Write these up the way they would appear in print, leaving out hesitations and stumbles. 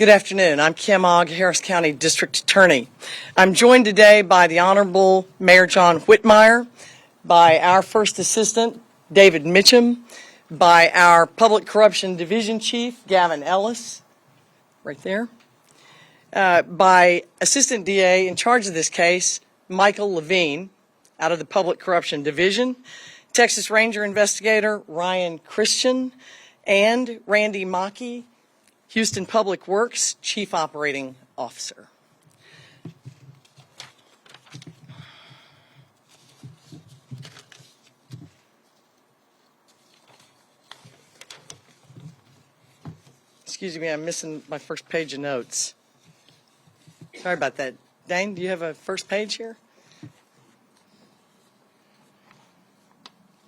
Good afternoon. I'm Kim Ogg, Harris County District Attorney. I'm joined today by the Honorable Mayor John Whitmire, by our First Assistant, David Mitchum, by our Public Corruption Division Chief, Gavin Ellis, right there, by Assistant DA in charge of this case, Michael Levine, out of the Public Corruption Division, Texas Ranger Investigator Ryan Christian, and Randy Mackey, Houston Public Works Chief Operating Officer. Excuse me, I'm missing my first page of notes. Sorry about that. Dane, do you have a first page here?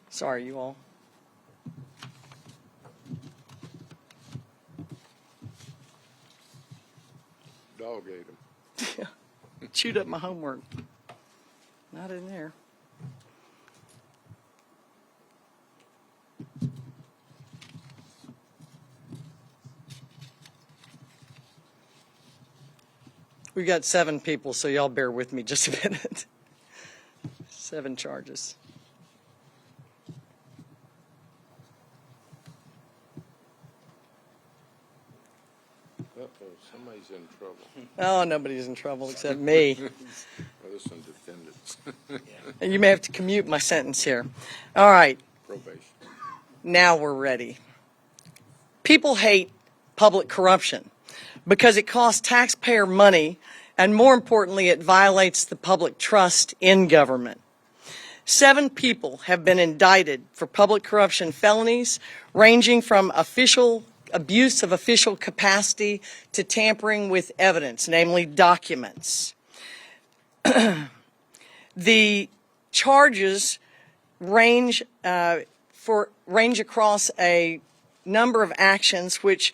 Sorry, you all. Dog ate him. Chewed up my homework. Not in there. We got 7 people, so y'all bear with me just a minute. 7 charges. Uh-oh, somebody's in trouble. Oh, nobody's in trouble except me. Well, there's some defendants. And you may have to commute my sentence here. All right, Probation. now we're ready. People hate public corruption because it costs taxpayer money, and more importantly, it violates the public trust in government. 7 people have been indicted for public corruption felonies, ranging from abuse of official capacity to tampering with evidence, namely documents. The charges range across a number of actions which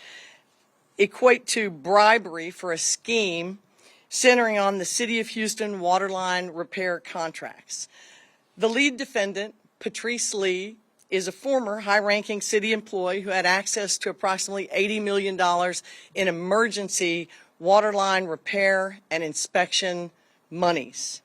equate to bribery for a scheme centering on the City of Houston Waterline repair contracts. The lead defendant, Patrice Lee, is a former high-ranking city employee who had access to approximately $80 million in emergency waterline repair and inspection monies.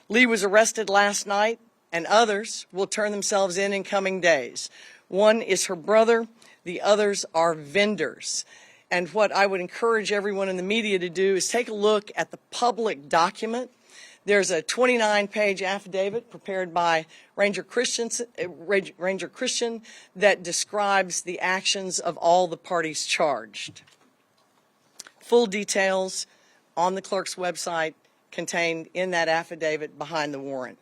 Lee was arrested last night, and others will turn themselves in coming days. One is her brother, the others are vendors. And what I would encourage everyone in the media to do is take a look at the public document. There's a 29-page affidavit prepared by Ranger Christian that describes the actions of all the parties charged. Full details on the clerk's website contained in that affidavit behind the warrant.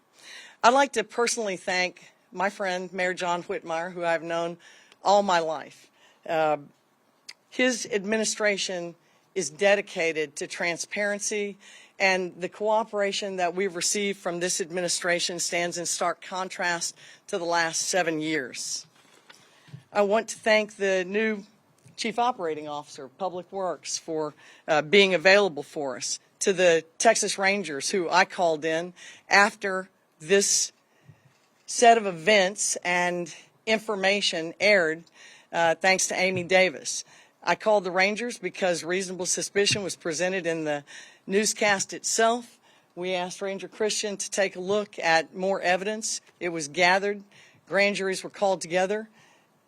I'd like to personally thank my friend, Mayor John Whitmire, who I've known all my life. His administration is dedicated to transparency, and the cooperation that we've received from this administration stands in stark contrast to the last 7 years. I want to thank the new Chief Operating Officer of Public Works for being available for us, to the Texas Rangers who I called in after this set of events and information aired, thanks to Amy Davis. I called the Rangers because reasonable suspicion was presented in the newscast itself. We asked Ranger Christian to take a look at more evidence. It was gathered. Grand juries were called together.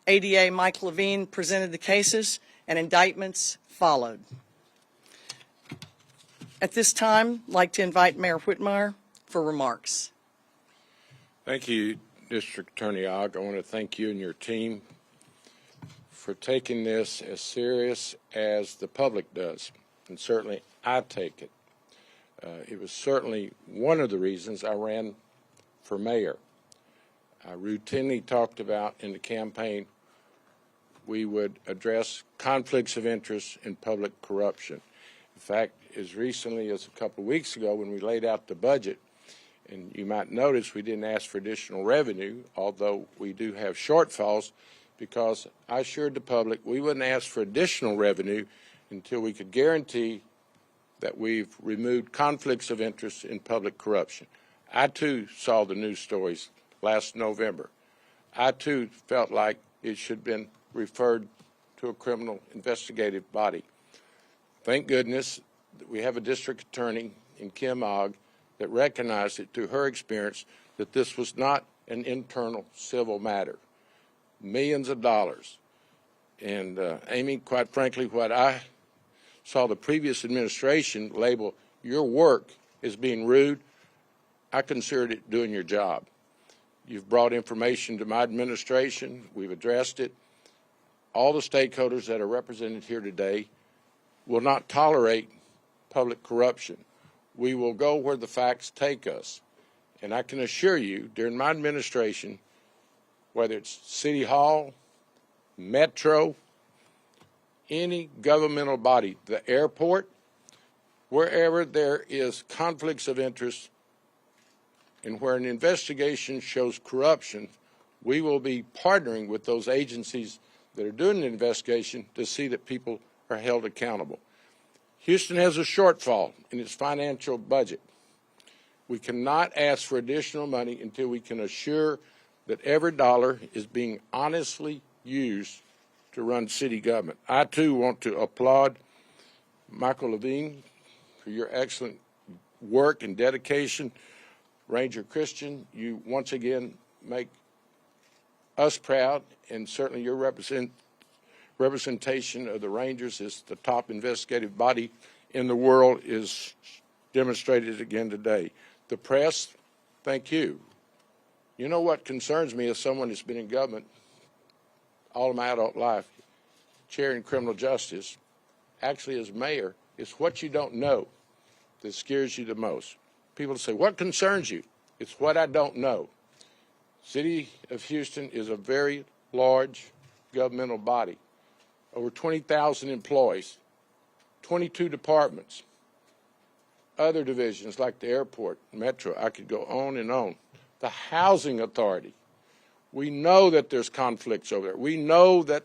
ADA Mike Levine presented the cases, and indictments followed. At this time, I'd like to invite Mayor Whitmire for remarks. Thank you, District Attorney Ogg. I want to thank you and your team for taking this as serious as the public does, and certainly I take it. It was certainly one of the reasons I ran for mayor. I routinely talked about in the campaign we would address conflicts of interest in public corruption. In fact, as recently as a couple of weeks ago when we laid out the budget, and you might notice we didn't ask for additional revenue, although we do have shortfalls, because I assured the public we wouldn't ask for additional revenue until we could guarantee that we've removed conflicts of interest in public corruption. I, too, saw the news stories last November. I, too, felt like it should have been referred to a criminal investigative body. thank goodness that we have a district attorney in Kim Ogg that recognized it through her experience that this was not an internal civil matter. Millions of dollars. And Amy, quite frankly, what I saw the previous administration label your work as being rude, I considered it doing your job. You've brought information to my administration. We've addressed it. All the stakeholders that are represented here today will not tolerate public corruption. We will go where the facts take us. And I can assure you, during my administration, whether it's City Hall, Metro, any governmental body, the airport, wherever there is conflicts of interest and where an investigation shows corruption, we will be partnering with those agencies that are doing the investigation to see that people are held accountable. Houston has a shortfall in its financial budget. We cannot ask for additional money until we can assure that every dollar is being honestly used to run city government. I, too, want to applaud Michael Levine for your excellent work and dedication. Ranger Christian, you once again make us proud, and certainly your representation of the Rangers as the top investigative body in the world is demonstrated again today. The press, thank you. You know what concerns me as someone that's been in government all of my adult life, chairing criminal justice, actually as mayor, is what you don't know that scares you the most. People say, what concerns you? It's what I don't know. City of Houston is a very large governmental body, over 20,000 employees, 22 departments, other divisions like the airport, Metro, I could go on and on. The housing authority. We know that there's conflicts over there. We know that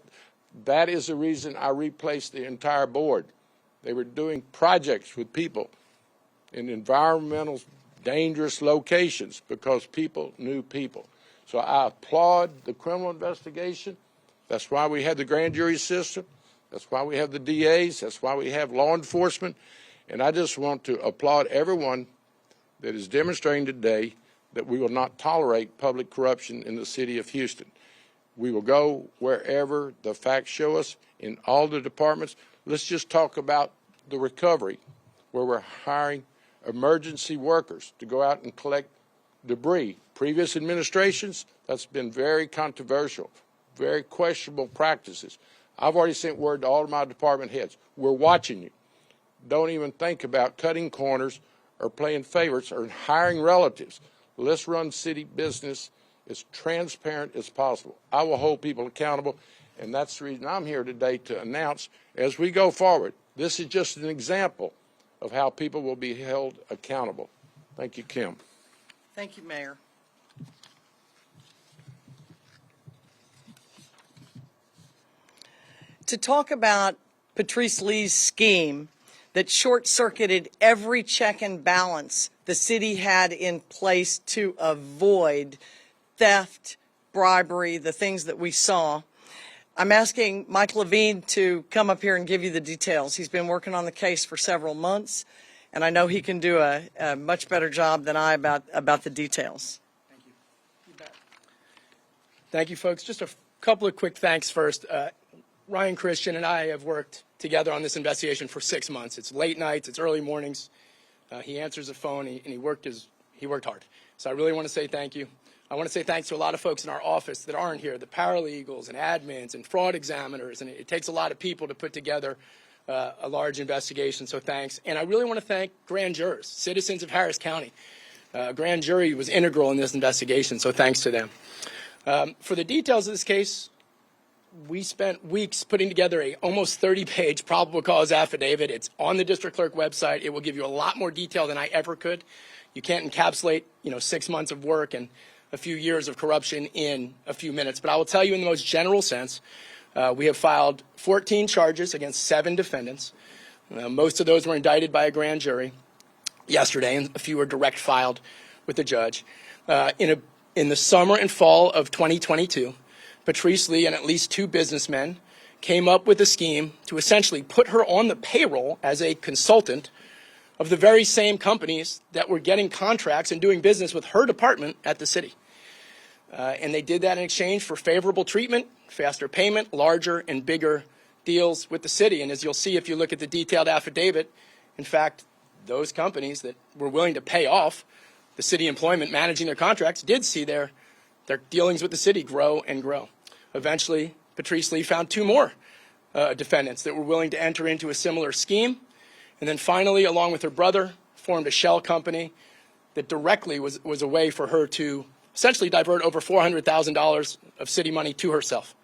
that is the reason I replaced the entire board. They were doing projects with people in environmental dangerous locations because people knew people. So I applaud the criminal investigation. That's why we have the grand jury system. That's why we have the DAs. That's why we have law enforcement. And I just want to applaud everyone that is demonstrating today that we will not tolerate public corruption in the city of Houston. We will go wherever the facts show us in all the departments. Let's just talk about the recovery, where we're hiring emergency workers to go out and collect debris. Previous administrations, that's been very controversial, very questionable practices. I've already sent word to all of my department heads. We're watching you. Don't even think about cutting corners or playing favorites or hiring relatives. Let's run city business as transparent as possible. I will hold people accountable, and that's the reason I'm here today to announce as we go forward. This is just an example of how people will be held accountable. Thank you, Kim. Thank you, Mayor. To talk about Patrice Lee's scheme that short-circuited every check and balance the city had in place to avoid theft, bribery, the things that we saw, I'm asking Mike Levine to come up here and give you the details. He's been working on the case for several months, and I know he can do a much better job than I about the details. Thank you. You bet. Thank you, folks. Just a couple of quick thanks first. Ryan Christian and I have worked together on this investigation for 6 months. It's late nights, it's early mornings. He answers the phone, and he worked hard. So I really want to say thank you. I want to say thanks to a lot of folks in our office that aren't here, the paralegals and admins and fraud examiners, and it takes a lot of people to put together a large investigation, so thanks. And I really want to thank grand jurors, citizens of Harris County. Grand jury was integral in this investigation, so thanks to them. For the details of this case, we spent weeks putting together a almost 30-page probable cause affidavit. It's on the district clerk website. It will give you a lot more detail than I ever could. You can't encapsulate, 6 months of work and a few years of corruption in a few minutes. But I will tell you in the most general sense, we have filed 14 charges against 7 defendants. Most of those were indicted by a grand jury yesterday, and a few were direct filed with the judge. In the summer and fall of 2022, Patrice Lee and at least 2 businessmen came up with a scheme to essentially put her on the payroll as a consultant of the very same companies that were getting contracts and doing business with her department at the city. And they did that in exchange for favorable treatment, faster payment, larger and bigger deals with the city. And as you'll see if you look at the detailed affidavit, in fact, those companies that were willing to pay off the city employment managing their contracts did see their dealings with the city grow and grow. Eventually, Patrice Lee found two more defendants that were willing to enter into a similar scheme. And then finally, along with her brother, formed a shell company that directly was a way for her to essentially divert over $400,000 of city money to herself.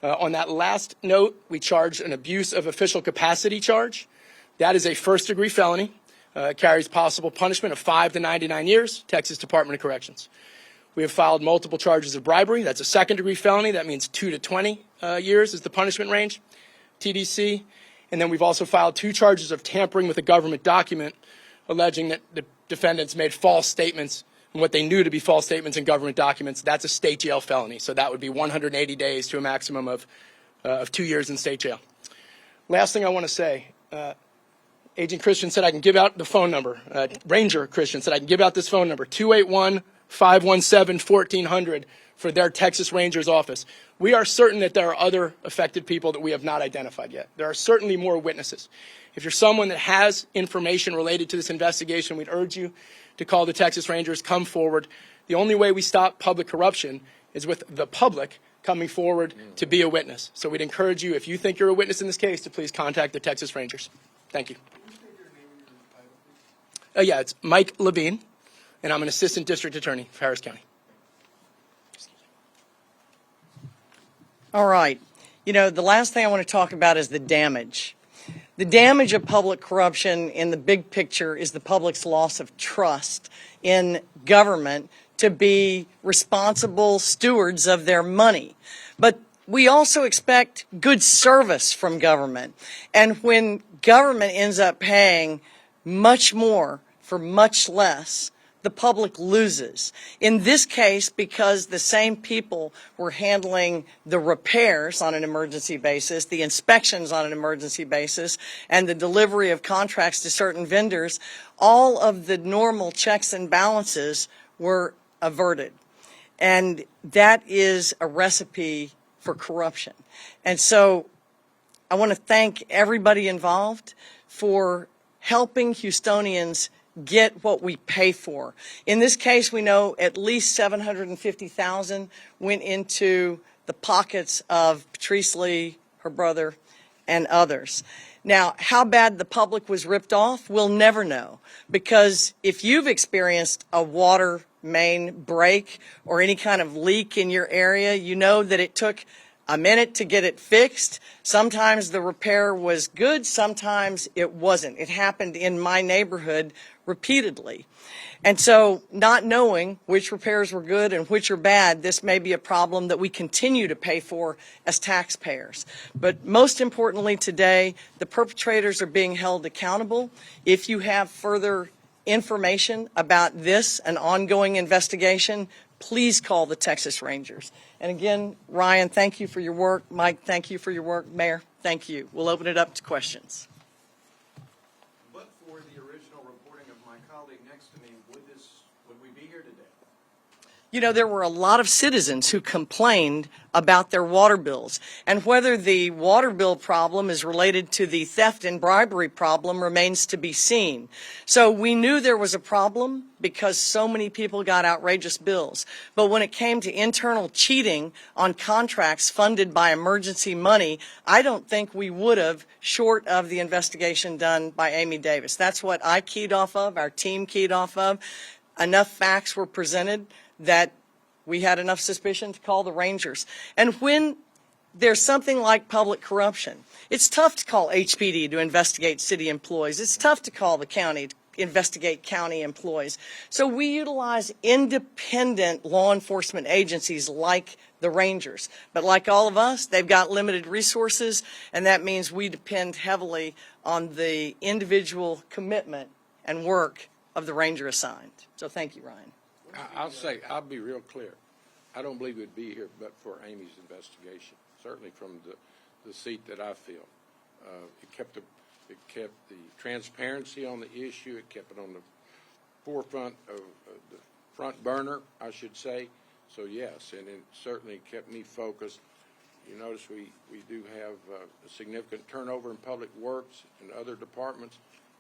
On that last note, we charged an abuse of official capacity charge. That is a first-degree felony. Carries possible punishment of 5 to 99 years, Texas Department of Corrections. We have filed multiple charges of bribery. That's a second-degree felony. That means 2 to 20 years is the punishment range, TDC. And then we've also filed 2 charges of tampering with a government document, alleging that the defendants made false statements and what they knew to be false statements in government documents. That's a state jail felony. So that would be 180 days to a maximum of 2 years in state jail. Last thing I want to say, Agent Christian said I can give out the phone number. Ranger Christian said I can give out this phone number, 281-517-1400 for their Texas Rangers office. We are certain that there are other affected people that we have not identified yet. There are certainly more witnesses. If you're someone that has information related to this investigation, we'd urge you to call the Texas Rangers, come forward. The only way we stop public corruption is with the public coming forward to be a witness. So we'd encourage you, if you think you're a witness in this case, to please contact the Texas Rangers. Thank you. Yeah, it's Mike Levine, and I'm an assistant district attorney for Harris County. All right. You know, the last thing I want to talk about is the damage. The damage of public corruption in the big picture is the public's loss of trust in government to be responsible stewards of their money. But we also expect good service from government. And when government ends up paying much more for much less, the public loses. In this case, because the same people were handling the repairs on an emergency basis, the inspections on an emergency basis, and the delivery of contracts to certain vendors, all of the normal checks and balances were averted. And that is a recipe for corruption. And so I want to thank everybody involved for helping Houstonians get what we pay for. In this case, we know at least $750,000 went into the pockets of Patrice Lee, her brother, and others. Now, how bad the public was ripped off, we'll never know. Because if you've experienced a water main break or any kind of leak in your area, you know that it took a minute to get it fixed. Sometimes the repair was good, sometimes it wasn't. It happened in my neighborhood repeatedly. And so not knowing which repairs were good and which are bad, this may be a problem that we continue to pay for as taxpayers. But most importantly today, the perpetrators are being held accountable. If you have further information about this, an ongoing investigation, please call the Texas Rangers. And again, Ryan, thank you for your work. Mike, thank you for your work. Mayor, thank you. We'll open it up to questions. But for the original reporting of my colleague next to me, would we be here today? You know, there were a lot of citizens who complained about their water bills, and whether the water bill problem is related to the theft and bribery problem remains to be seen. So we knew there was a problem because so many people got outrageous bills. But when it came to internal cheating on contracts funded by emergency money, I don't think we would have, short of the investigation done by Amy Davis. That's what I keyed off of, our team keyed off of. Enough facts were presented that we had enough suspicion to call the Rangers. And when there's something like public corruption, it's tough to call HPD to investigate city employees. It's tough to call the county to investigate county employees. So we utilize independent law enforcement agencies like the Rangers. But like all of us, they've got limited resources, and that means we depend heavily on the individual commitment and work of the Ranger assigned. So thank you, Ryan. I'll be real clear. I don't believe we'd be here but for Amy's investigation. Certainly from the the seat that I feel. It kept the transparency on the issue. It kept it on the forefront of the front burner, I should say. So yes, and it certainly kept me focused. You notice we do have a significant turnover in public works and other departments,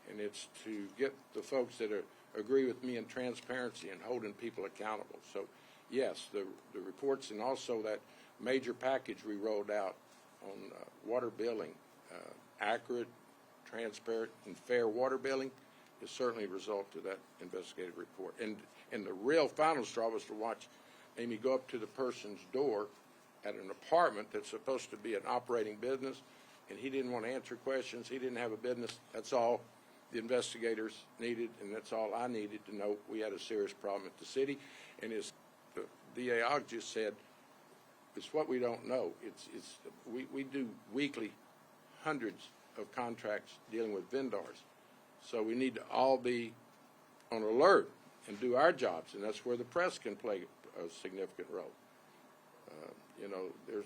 and it's to get the folks that agree with me in transparency and holding people accountable. So yes, the reports and also that major package we rolled out on water billing, accurate, transparent, and fair water billing is certainly a result of that investigative report. And the real final straw was to watch Amy go up to the person's door at an apartment that's supposed to be an operating business, and he didn't want to answer questions. He didn't have a business. That's all the investigators needed, and that's all I needed to know. We had a serious problem at the city, and as the DAO just said, it's what we don't know. We do weekly hundreds of contracts dealing with vendors, so we need to all be on alert and do our jobs, and that's where the press can play a significant role. You know,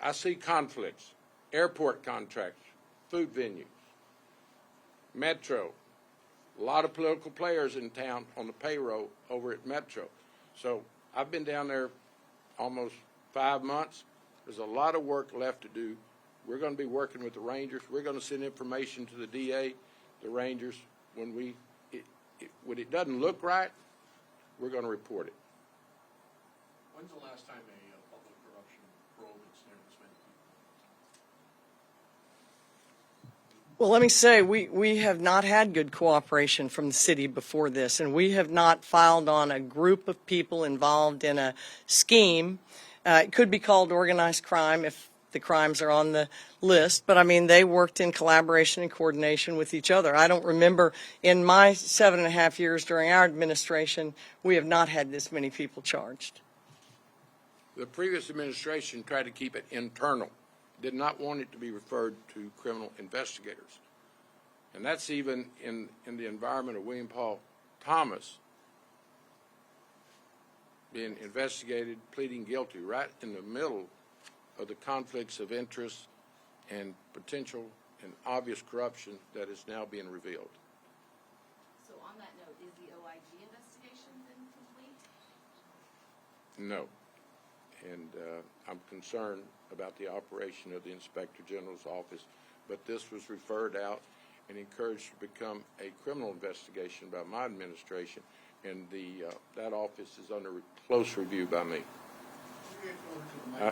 I see conflicts, airport contracts, food venues, Metro, a lot of political players in town on the payroll over at Metro. So I've been down there almost 5 months. There's a lot of work left to do. We're going to be working with the Rangers. We're going to send information to the DA, the Rangers. When it doesn't look right, we're going to report it. When's the last time a public corruption probe ensnared this many people? Well, let me say, we have not had good cooperation from the city before this, and we have not filed on a group of people involved in a scheme. It could be called organized crime if the crimes are on the list, but I mean, they worked in collaboration and coordination with each other. I don't remember in my 7.5 years during our administration, we have not had this many people charged. The previous administration tried to keep it internal, did not want it to be referred to criminal investigators. And that's even in the environment of William Paul Thomas being investigated, pleading guilty, right in the middle of the conflicts of interest and potential and obvious corruption that is now being revealed. So on that note, is the OIG investigation been complete? No. And I'm concerned about the operation of the Inspector General's office, but this was referred out and encouraged to become a criminal investigation by my administration, and that office is under close review by me.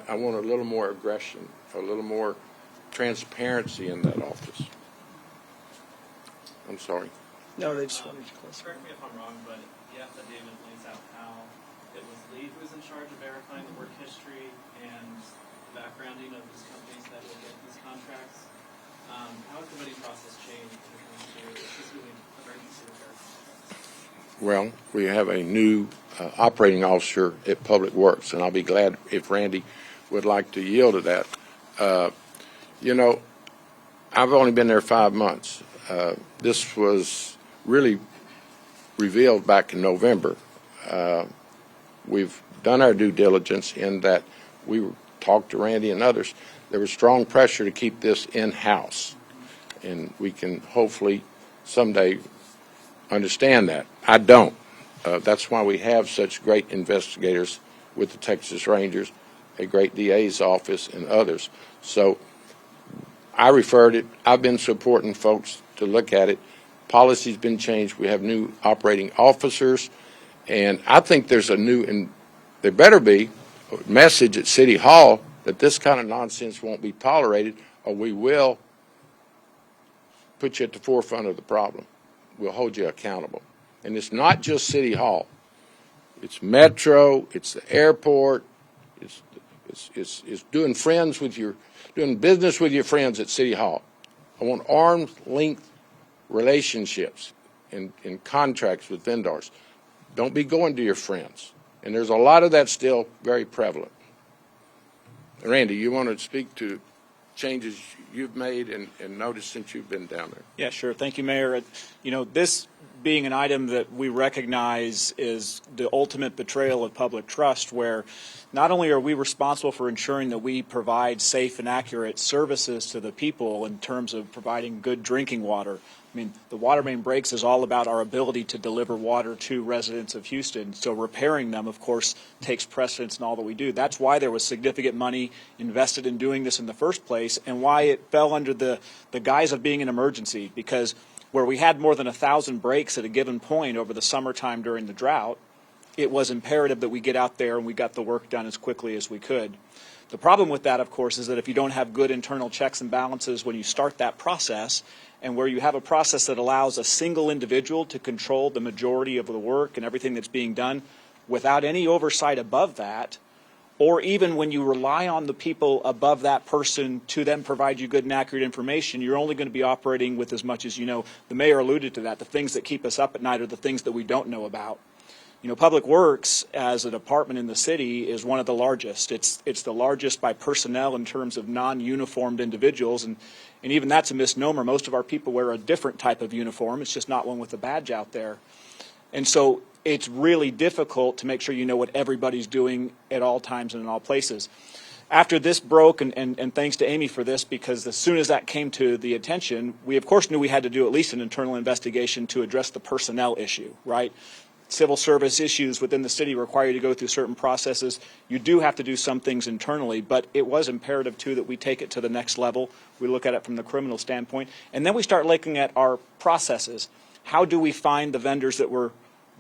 I want a little more aggression, a little more transparency in that office. I'm sorry. No, they just wanted to close. Correct me if I'm wrong, but the affidavit lays out how it was Lee who was in charge of verifying the work history and the backgrounding of these companies that will get these contracts. How has the bidding process changed when it comes to assisting emergency repair contracts? Well, we have a new operating officer at Public Works, and I'll be glad if Randy would like to yield to that. You know, I've only been there 5 months. This was really revealed back in November. We've done our due diligence in that we talked to Randy and others. There was strong pressure to keep this in-house, and we can hopefully someday understand that. I don't. That's why we have such great investigators with the Texas Rangers, a great DA's office, and others. So I referred it. I've been supporting folks to look at it. Policy's been changed. We have new operating officers, and I think there's a new, and there better be, a message at City Hall that this kind of nonsense won't be tolerated, or we will put you at the forefront of the problem. We'll hold you accountable. And it's not just City Hall. It's Metro, it's the airport, it's doing business with your friends at City Hall. I want arm's length relationships in contracts with vendors. Don't be going to your friends. And there's a lot of that still very prevalent. Randy, you want to speak to changes you've made and noticed since you've been down there? Yeah, sure. Thank you, Mayor. You know, this being an item that we recognize is the ultimate betrayal of public trust, where not only are we responsible for ensuring that we provide safe and accurate services to the people in terms of providing good drinking water. I mean, the water main breaks is all about our ability to deliver water to residents of Houston. So repairing them, of course, takes precedence in all that we do. That's why there was significant money invested in doing this in the first place, and why it fell under the guise of being an emergency, because where we had more than 1,000 breaks at a given point over the summertime during the drought, it was imperative that we get out there and we got the work done as quickly as we could. The problem with that, of course, is that if you don't have good internal checks and balances when you start that process, and where you have a process that allows a single individual to control the majority of the work and everything that's being done without any oversight above that, or even when you rely on the people above that person to then provide you good and accurate information, you're only going to be operating with as much as you know. The mayor alluded to that. The things that keep us up at night are the things that we don't know about. You know, Public Works, as a department in the city, is one of the largest. It's the largest by personnel in terms of non-uniformed individuals, and even that's a misnomer. Most of our people wear a different type of uniform. It's just not one with a badge out there. And so it's really difficult to make sure you know what everybody's doing at all times and in all places. After this broke, and thanks to Amy for this, because as soon as that came to the attention, we of course knew we had to do at least an internal investigation to address the personnel issue, right? Civil service issues within the city require you to go through certain processes. You do have to do some things internally, but it was imperative, too, that we take it to the next level. We look at it from the criminal standpoint. And then we start looking at our processes. How do we find the vendors that we're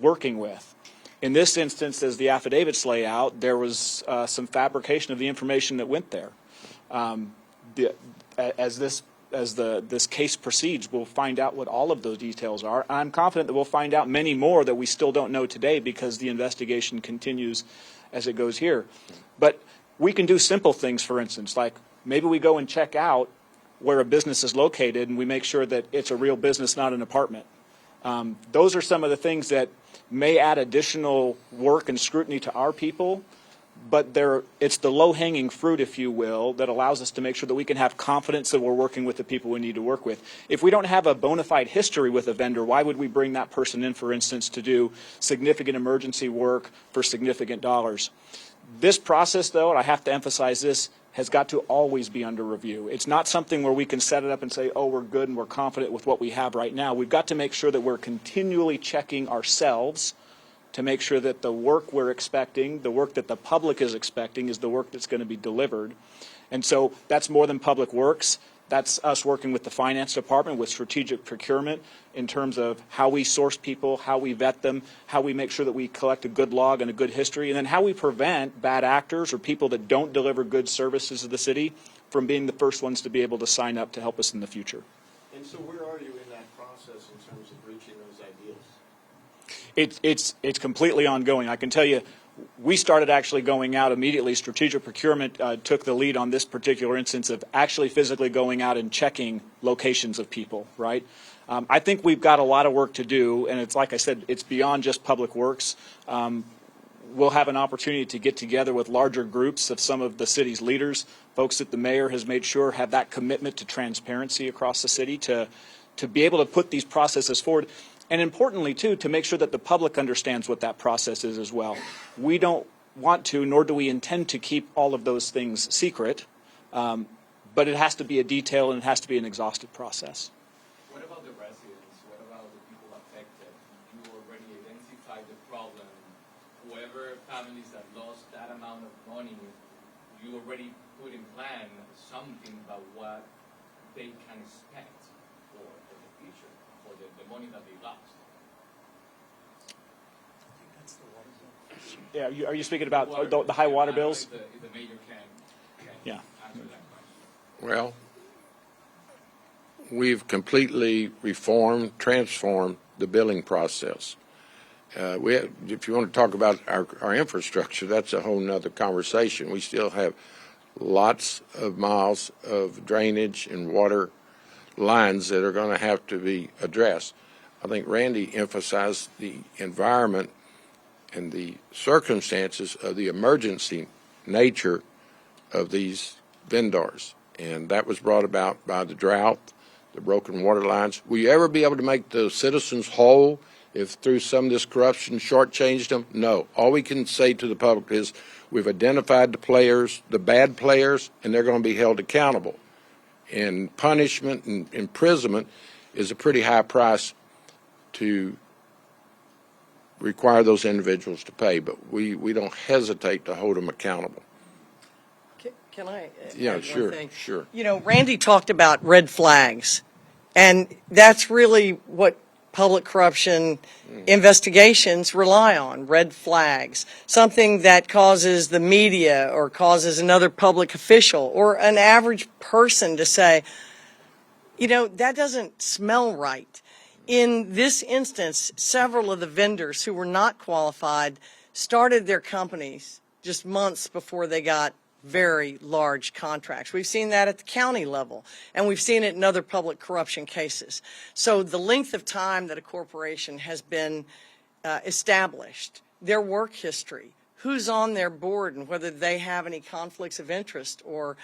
working with? In this instance, as the affidavits lay out, there was some fabrication of the information that went there. As this case proceeds, we'll find out what all of those details are. I'm confident that we'll find out many more that we still don't know today, because the investigation continues as it goes here. But we can do simple things, for instance, like maybe we go and check out where a business is located and we make sure that it's a real business, not an apartment. Those are some of the things that may add additional work and scrutiny to our people, but it's the low-hanging fruit, if you will, that allows us to make sure that we can have confidence that we're working with the people we need to work with. If we don't have a bona fide history with a vendor, why would we bring that person in, for instance, to do significant emergency work for significant dollars? This process, though, and I have to emphasize this, has got to always be under review. It's not something where we can set it up and say, oh, we're good and we're confident with what we have right now. We've got to make sure that we're continually checking ourselves to make sure that the work we're expecting, the work that the public is expecting, is the work that's going to be delivered. And so that's more than Public Works. That's us working with the finance department, with strategic procurement, in terms of how we source people, how we vet them, how we make sure that we collect a good log and a good history, and then how we prevent bad actors or people that don't deliver good services to the city from being the first ones to be able to sign up to help us in the future. And so where are you in that process in terms of reaching those ideals? It's completely ongoing. I can tell you, we started actually going out immediately. Strategic procurement took the lead on this particular instance of actually physically going out and checking locations of people, right? I think we've got a lot of work to do, and it's like I said, it's beyond just Public Works. We'll have an opportunity to get together with larger groups of some of the city's leaders, folks that the mayor has made sure have that commitment to transparency across the city to be able to put these processes forward. And importantly, too, to make sure that the public understands what that process is as well. We don't want to, nor do we intend to keep all of those things secret, but it has to be a detailed and it has to be an exhaustive process. What about the residents? What about the people affected? You already identified the problem. Whoever families that lost that amount of money, you already put in plan something about what they can expect for the future, for the money that they lost. Yeah, are you speaking about the high water bills? If the mayor can Yeah. answer that question. Well, we've completely transformed the billing process. If you want to talk about our infrastructure, that's a whole nother conversation. We still have lots of miles of drainage and water lines that are going to have to be addressed. I think Randy emphasized the environment and the circumstances of the emergency nature of these vendors. And that was brought about by the drought, the broken water lines. Will you ever be able to make the citizens whole if through some of this corruption shortchanged them? No. All we can say to the public is we've identified the players, the bad players, and they're going to be held accountable. And punishment and imprisonment is a pretty high price to require those individuals to pay, but we don't hesitate to hold them accountable. Can I Yeah, add one sure, thing? sure. You know, Randy talked about red flags, and that's really what public corruption investigations rely on, red flags. Something that causes the media or causes another public official or an average person to say, you know, that doesn't smell right. In this instance, several of the vendors who were not qualified started their companies just months before they got very large contracts. We've seen that at the county level, and we've seen it in other public corruption cases. So the length of time that a corporation has been established, their work history, who's on their board and whether they have any conflicts of interest or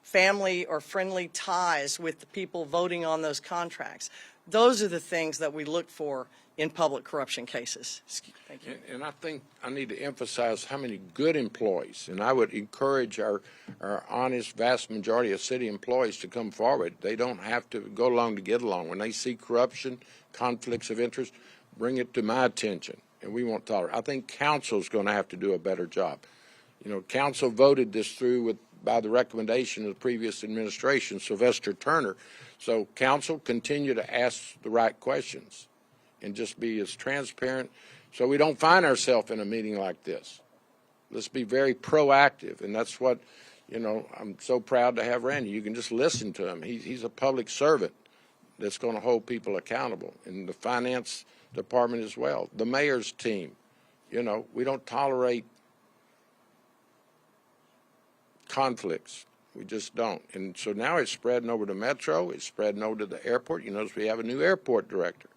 family or friendly ties with the people voting on those contracts. Those are the things that we look for in public corruption cases. Thank you. And I think I need to emphasize how many good employees, and I would encourage our honest, vast majority of city employees to come forward. They don't have to go along to get along. When they see corruption, conflicts of interest, bring it to my attention, and we won't tolerate. I think council's going to have to do a better job. You know, council voted this through by the recommendation of the previous administration, Sylvester Turner. So council, continue to ask the right questions and just be as transparent so we don't find ourselves in a meeting like this. Let's be very proactive, and that's what, you know, I'm so proud to have Randy. You can just listen to him. He's a public servant that's going to hold people accountable, and the finance department as well. The mayor's team, you know, we don't tolerate conflicts. We just don't. And so now it's spreading over to Metro. It's spreading over to the airport. You notice we have a new airport director.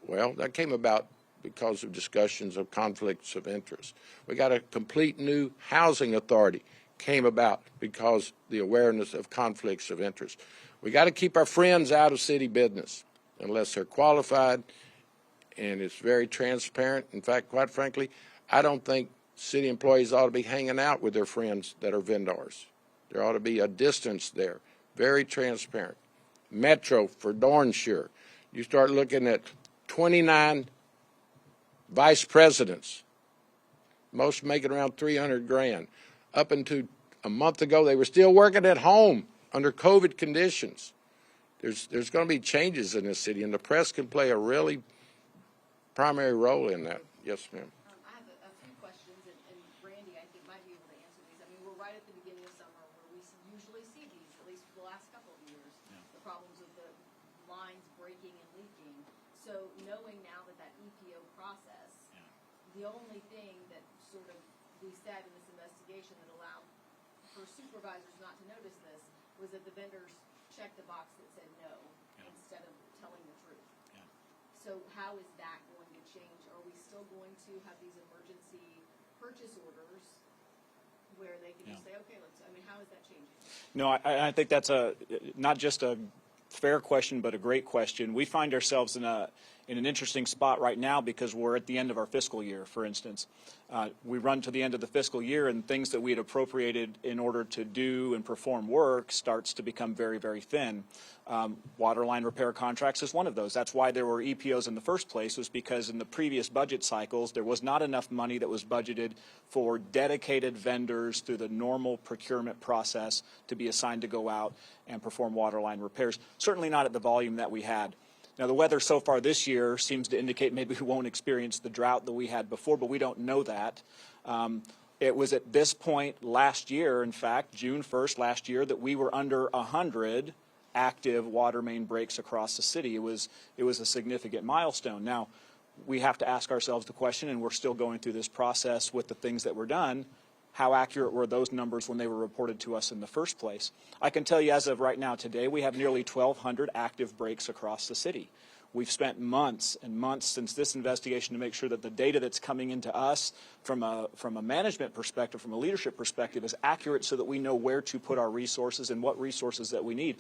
Well, that came about because of discussions of conflicts of interest. We got a complete new housing authority. Came about because the awareness of conflicts of interest. We got to keep our friends out of city business unless they're qualified, and it's very transparent. In fact, quite frankly, I don't think city employees ought to be hanging out with their friends that are vendors. There ought to be a distance there. Very transparent. Metro, for darn sure. You start looking at 29 vice presidents, most making around 300 grand. Up until a month ago, they were still working at home under COVID conditions. There's going to be changes in this city, and the press can play a really primary role in that. Yes, ma'am. I have a few questions, and Randy, I think, might be able to answer these. I mean, we're right at the beginning of summer where we usually see these, at least for the last couple of years, the problems with the lines breaking and leaking. So knowing now that EPO process, the only thing that sort of we said in this investigation that allowed for supervisors not to notice this was that the vendors checked the box that said no instead of telling the truth. So how is that going to change? Are we still going to have these emergency purchase orders where they can just say, okay, I mean, how is that changing? No, I think that's not just a fair question, but a great question. We find ourselves in an interesting spot right now because we're at the end of our fiscal year, for instance. We run to the end of the fiscal year, and things that we had appropriated in order to do and perform work starts to become very, very thin. Waterline repair contracts is one of those. That's why there were EPOs in the first place, was because in the previous budget cycles, there was not enough money that was budgeted for dedicated vendors through the normal procurement process to be assigned to go out and perform waterline repairs. Certainly not at the volume that we had. Now, the weather so far this year seems to indicate maybe we won't experience the drought that we had before, but we don't know that. It was at this point last year, in fact, June 1st last year, that we were under 100 active water main breaks across the city. It was a significant milestone. Now, we have to ask ourselves the question, and we're still going through this process with the things that were done, how accurate were those numbers when they were reported to us in the first place? I can tell you as of right now today, we have nearly 1,200 active breaks across the city. We've spent months and months since this investigation to make sure that the data that's coming into us from a management perspective, from a leadership perspective, is accurate so that we know where to put our resources and what resources that we need.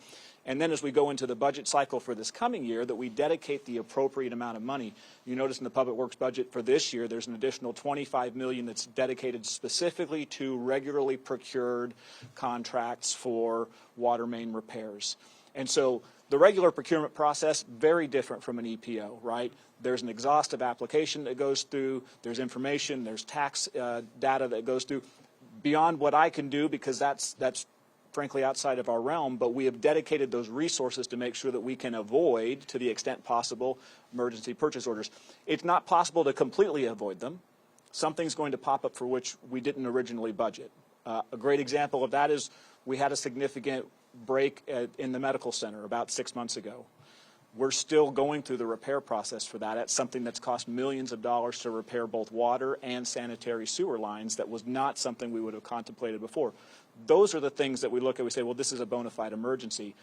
And then as we go into the budget cycle for this coming year, that we dedicate the appropriate amount of money. You notice in the Public Works budget for this year, there's an additional $25 million that's dedicated specifically to regularly procured contracts for water main repairs. And so the regular procurement process, very different from an EPO, right? There's an exhaustive application that goes through, there's information, there's tax data that goes through, beyond what I can do, because that's frankly outside of our realm, but we have dedicated those resources to make sure that we can avoid, to the extent possible, emergency purchase orders. It's not possible to completely avoid them. Something's going to pop up for which we didn't originally budget. A great example of that is we had a significant break in the medical center about 6 months ago. We're still going through the repair process for that. It's something that's cost millions of dollars to repair both water and sanitary sewer lines. That was not something we would have contemplated before. Those are the things that we look at. We say, well, this is a bona fide emergency.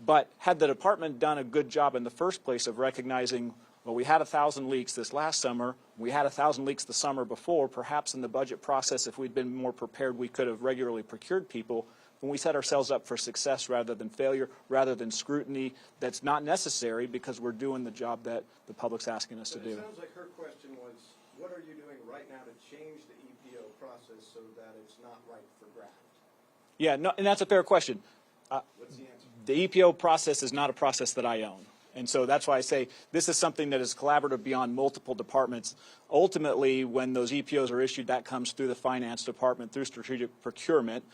But had the department done a good job in the first place of recognizing, well, we had 1,000 leaks this last summer, we had 1,000 leaks the summer before, perhaps in the budget process, if we'd been more prepared, we could have regularly procured people. When we set ourselves up for success rather than failure, rather than scrutiny that's not necessary because we're doing the job that the public's asking us to do. It sounds like her question was, what are you doing right now to change the EPO process so that it's not right for graft? Yeah, no, and that's a fair question. What's the answer? The EPO process is not a process that I own. And so that's why I say this is something that is collaborative beyond multiple departments. Ultimately, when those EPOs are issued, that comes through the finance department, through strategic procurement.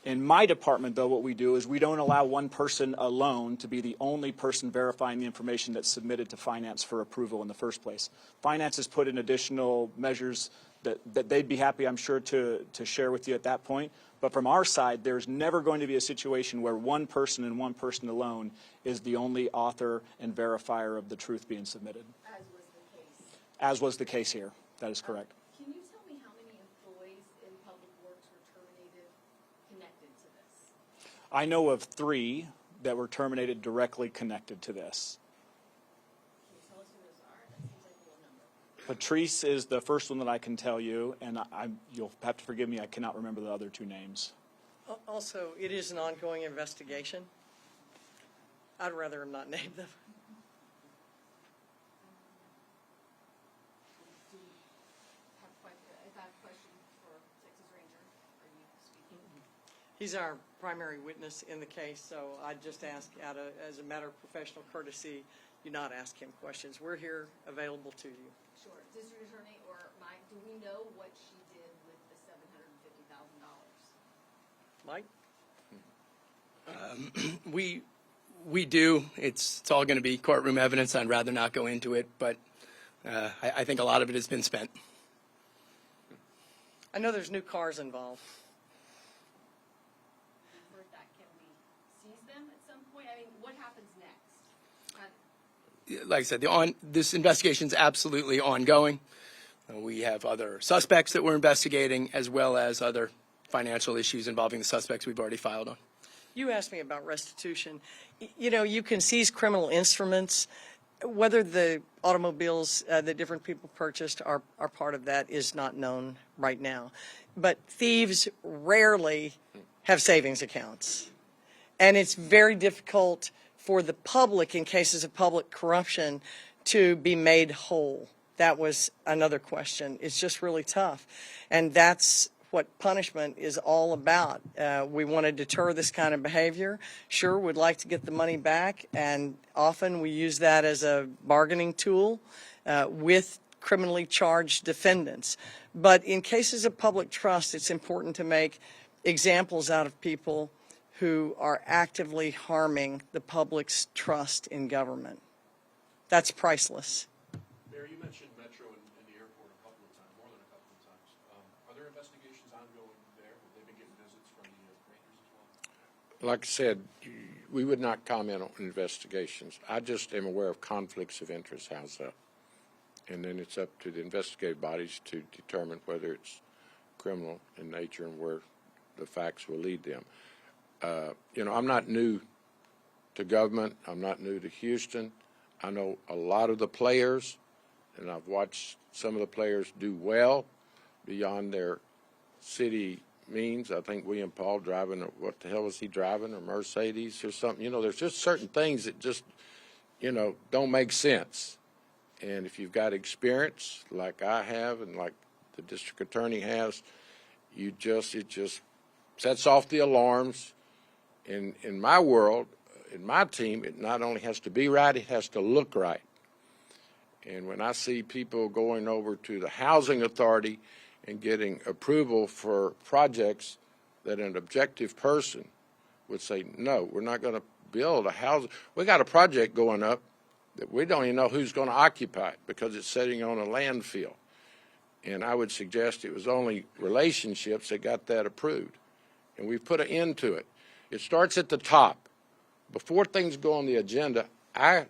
In my department, though, what we do is we don't allow one person alone to be the only person verifying the information that's submitted to finance for approval in the first place. Finance has put in additional measures that they'd be happy, I'm sure, to share with you at that point. But from our side, there's never going to be a situation where one person and one person alone is the only author and verifier of the truth being submitted. As was the case. As was the case here. That is correct. Can you tell me how many employees in Public Works were terminated connected to this? I know of 3 that were terminated directly connected to this. Can you tell us who those are? That seems like a low number. Patrice is the first one that I can tell you, and you'll have to forgive me, I cannot remember the other 2 names. Also, it is an ongoing investigation. I'd rather not name them. Is that a question for Texas Ranger? Are you speaking? He's our primary witness in the case, so I'd just ask, as a matter of professional courtesy, you not ask him questions. We're here available to you. Sure. District Attorney or Mike, do we know what she did with the $750,000? Mike? We do. It's all going to be courtroom evidence. I'd rather not go into it, but I think a lot of it has been spent. I know there's new cars involved. We've heard that. Can we seize them at some point? I mean, what happens next? Like I said, this investigation is absolutely ongoing. We have other suspects that we're investigating, as well as other financial issues involving the suspects we've already filed on. You asked me about restitution. You know, you can seize criminal instruments. Whether the automobiles that different people purchased are part of that is not known right now. But thieves rarely have savings accounts. And it's very difficult for the public, in cases of public corruption, to be made whole. That was another question. It's just really tough. And that's what punishment is all about. We want to deter this kind of behavior. Sure, we'd like to get the money back, and often we use that as a bargaining tool with criminally charged defendants. But in cases of public trust, it's important to make examples out of people who are actively harming the public's trust in government. That's priceless. Mayor, you mentioned Metro and the airport a couple of times, more than a couple of times. Are there investigations ongoing there? Have they been getting visits from the Rangers as well? Like I said, we would not comment on investigations. I just am aware of conflicts of interest. How's that? And then it's up to the investigative bodies to determine whether it's criminal in nature and where the facts will lead them. You know, I'm not new to government. I'm not new to Houston. I know a lot of the players, and I've watched some of the players do well beyond their city means. I think William Paul driving, what the hell was he driving, a Mercedes or something? You know, there's just certain things that just, you know, don't make sense. And if you've got experience like I have and like the district attorney has, it just sets off the alarms. In my world, in my team, it not only has to be right, it has to look right. And when I see people going over to the housing authority and getting approval for projects that an objective person would say, no, we're not going to build a house. We got a project going up that we don't even know who's going to occupy it because it's sitting on a landfill. And I would suggest it was only relationships that got that approved. And we've put an end to it. It starts at the top. Before things go on the agenda, I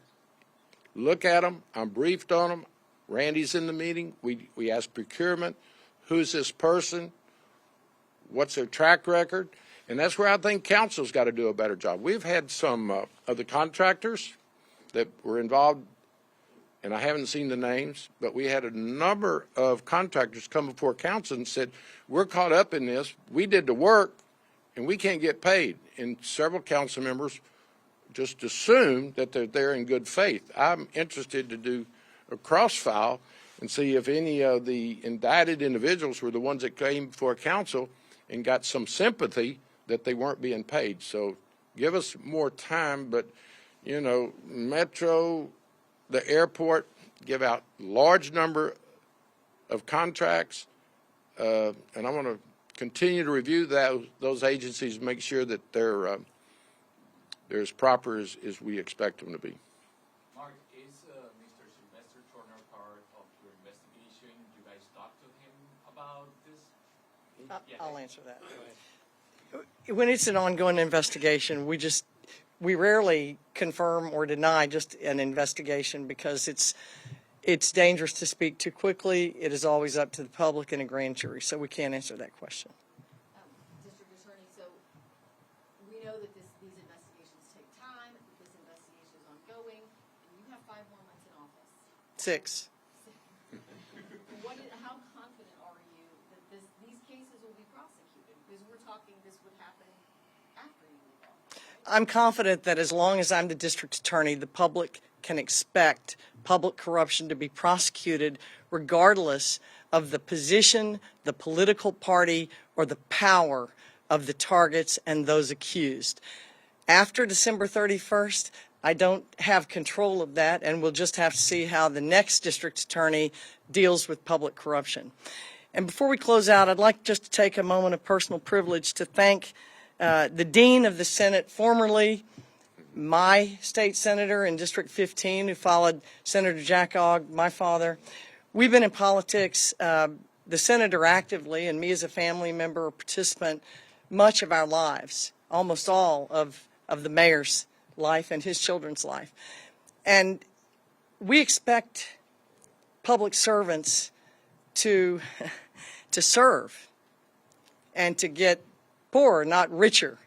look at them, I'm briefed on them. Randy's in the meeting. We ask procurement, who's this person? What's their track record? And that's where I think council's got to do a better job. We've had some of the contractors that were involved, and I haven't seen the names, but we had a number of contractors come before council and said, we're caught up in this. We did the work, and we can't get paid. And several council members just assume that they're there in good faith. I'm interested to do a cross-file and see if any of the indicted individuals were the ones that came before council and got some sympathy that they weren't being paid. So give us more time, but, you know, Metro, the airport, give out large number of contracts, and I want to continue to review those agencies, make sure that they're as proper as we expect them to be. Mark, is Mr. Sylvester Turner part of your investigation? You guys talked to him about this? I'll answer that. When it's an ongoing investigation, we rarely confirm or deny just an investigation because it's dangerous to speak too quickly. It is always up to the public and a grand jury, so we can't answer that question. District Attorney, so we know that these investigations take time, that this investigation is ongoing, and you have 5 more months in office. 6. How confident are you that these cases will be prosecuted? Because we're talking this would happen after you leave office. I'm confident that as long as I'm the district attorney, the public can expect public corruption to be prosecuted regardless of the position, the political party, or the power of the targets and those accused. After December 31st, I don't have control of that, and we'll just have to see how the next district attorney deals with public corruption. And before we close out, I'd like just to take a moment of personal privilege to thank the Dean of the Senate, formerly my state senator in District 15, who followed Senator Jack Ogg, my father. We've been in politics, the senator actively, and me as a family member or participant, much of our lives, almost all of the mayor's life and his children's life. And we expect public servants to serve and to get poorer, not richer,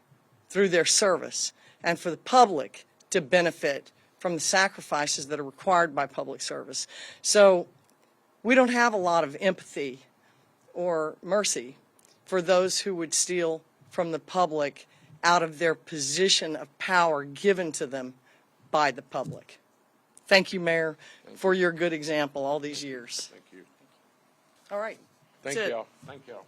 through their service, and for the public to benefit from the sacrifices that are required by public service. So we don't have a lot of empathy or mercy for those who would steal from the public out of their position of power given to them by the public. Thank you, Mayor, for your good example all these years. Thank you. All right. Thank That's it. y'all. Thank y'all.